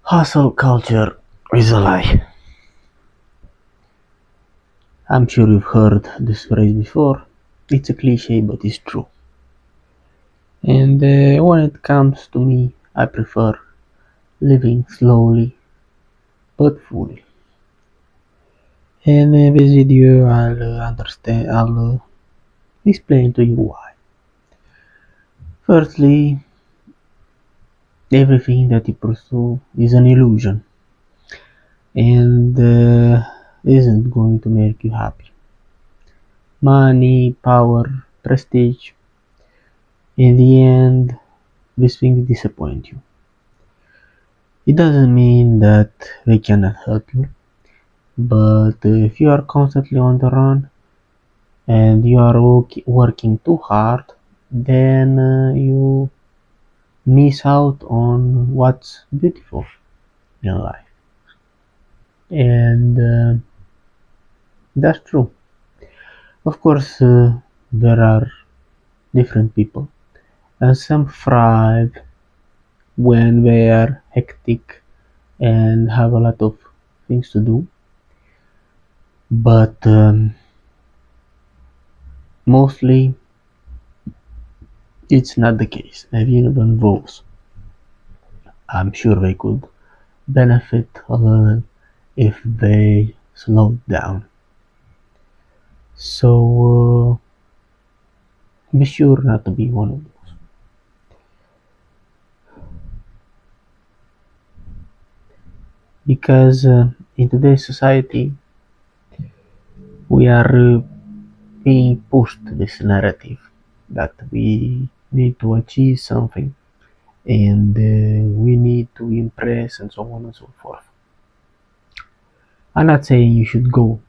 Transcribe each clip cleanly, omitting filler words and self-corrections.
Hustle culture is a lie. I'm sure you've heard this phrase before. It's a cliche, but it's true. And when it comes to me, I prefer living slowly but fully. And in this video, I'll explain to you why. Firstly, everything that you pursue is an illusion and isn't going to make you happy. Money, power, prestige, in the end, these things disappoint you. It doesn't mean that they cannot help you, but if you are constantly on the run and you are working too hard, then you miss out on what's beautiful in life. And that's true. Of course, there are different people, and some thrive when they are hectic and have a lot of things to do, but mostly it's not the case. And even those, I'm sure they could benefit a little if they slowed down. So be sure not to be one of those. Because in today's society, we are being pushed this narrative that we need to achieve something and we need to impress and so on and so forth. I'm not saying you should go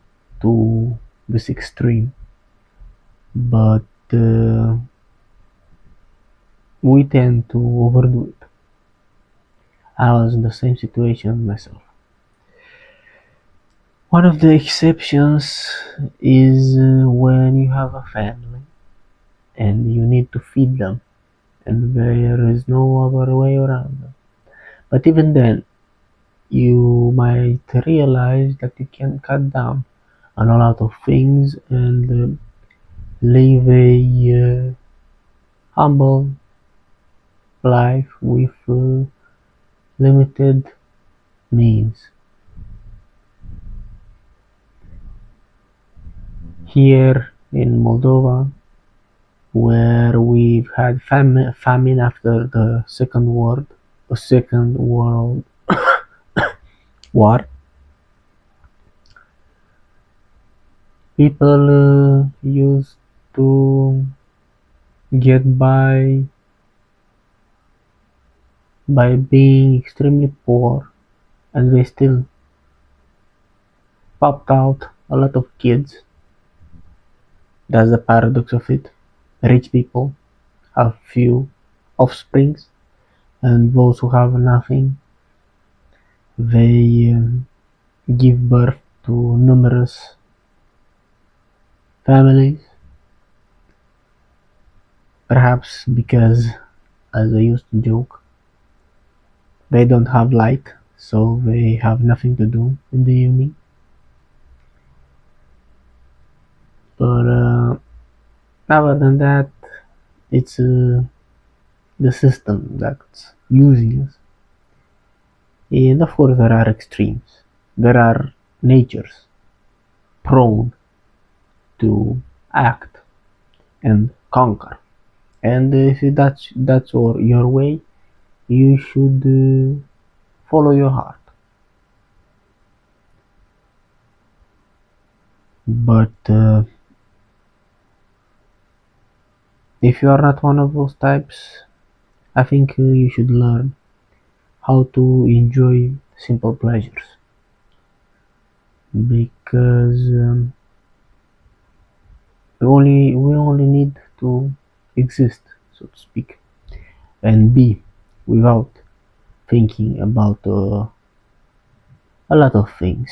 to this extreme, but we tend to overdo it. I was in the same situation myself. One of the exceptions is when you have a family and you need to feed them, and there is no other way around it. But even then, you might realize that you can cut down on a lot of things and live a humble life with limited means. Here in Moldova, where we've had famine after the Second World War, people used to get by being extremely poor, and they still popped out a lot of kids. That's the paradox of it. Rich people have few offsprings, and those who have nothing, they give birth to numerous families. Perhaps because, as I used to joke, they don't have light, so they have nothing to do in the evening. But other than that, it's the system that's using us. And of course, there are extremes. There are natures prone to act and conquer. And if that's your way, you should follow your heart. But if you are not one of those types, I think you should learn how to enjoy simple pleasures because we only need to exist, so to speak, and be without thinking about a lot of things.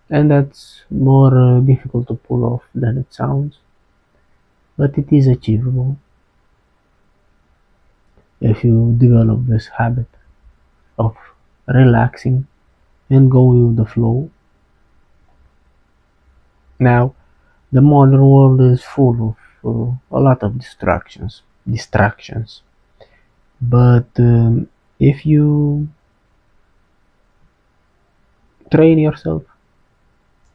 And that's more difficult to pull off than it sounds, but it is achievable. if you develop this habit of relaxing and going with the flow. Now, the modern world is full of a lot of distractions. But if you train yourself,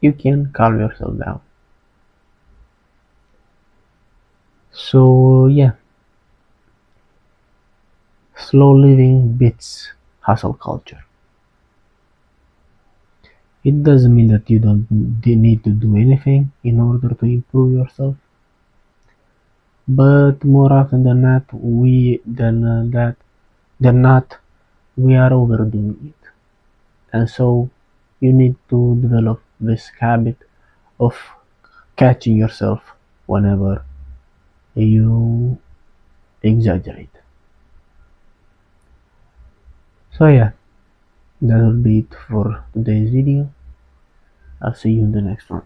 you can calm yourself down. So yeah, slow living beats hustle culture. It doesn't mean that you don't need to do anything in order to improve yourself, but more often than not, than not, we are overdoing it, and so you need to develop this habit of catching yourself whenever you exaggerate. So yeah, that will be it for today's video. I'll see you in the next one.